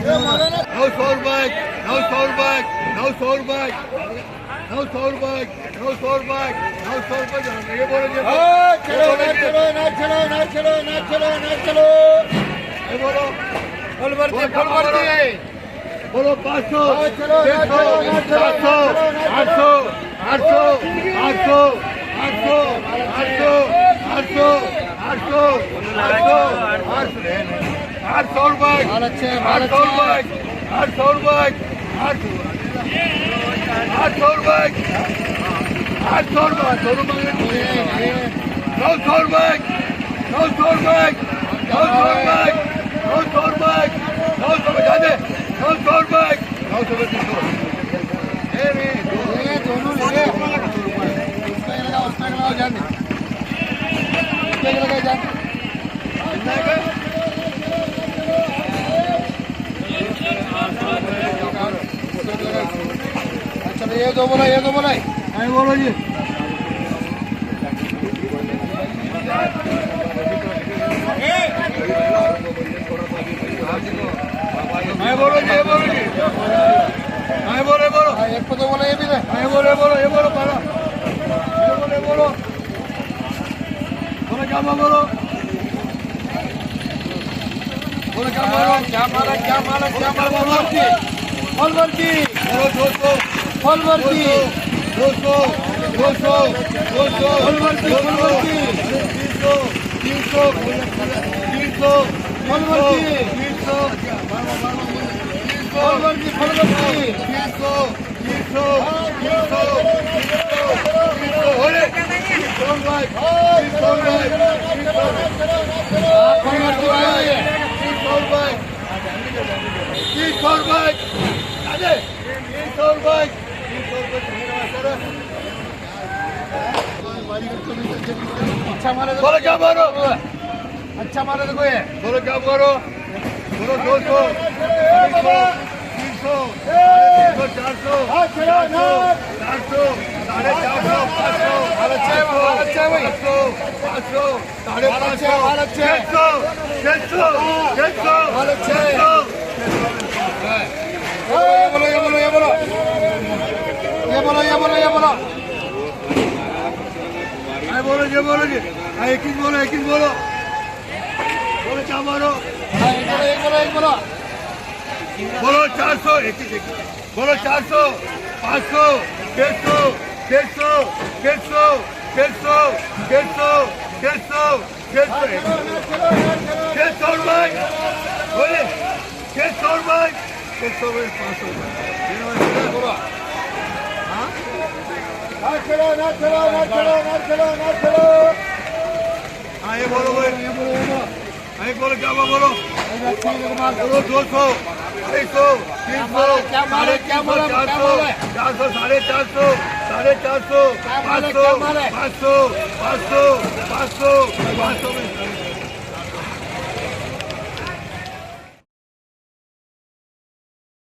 No soul bag, no soul bag, no soul bag, no soul bag, no soul bag, no soul bag. ये बोलो चलो ना चलो ना चलो ना चलो ना चलो ना चलो ये बोलो फल भरती बोलो 500 चलो ना चलो ना चलो 700 800 800 800 800 800 800 800 bag, 800 bag, 800 bag, 800 bag, 800 bag, दोनों मांगे 900 bag, 900 bag, 900 bag, 900 bag, 900 बजा दे 900 bag, 900 बजा दे दोनों ले उसका लगाओ जाने लगा जाने अच्छा ये दो बोला नहीं बोलो जी नहीं बोलो जी नहीं बोलो एक को तो बोला ये भी नहीं बोलो ये बोलो पहला ये बोलो क्या बोलो क्या मारा फल भरती बोलो 200 फल भरती 200 फल भरती 300 फल भरती 300 अच्छा मारे बोलो क्या मारो अच्छा मारे देखो ये बोलो क्या मारो बोलो 200 300 400 400 450 500 500 ये बोलो जी एक बोलो बोलो क्या मारो बोलो 400 बोलो 400 500 हाँ ये बोलो क्या बोलो 200 250 300 400 450 500 500 500 500 500 500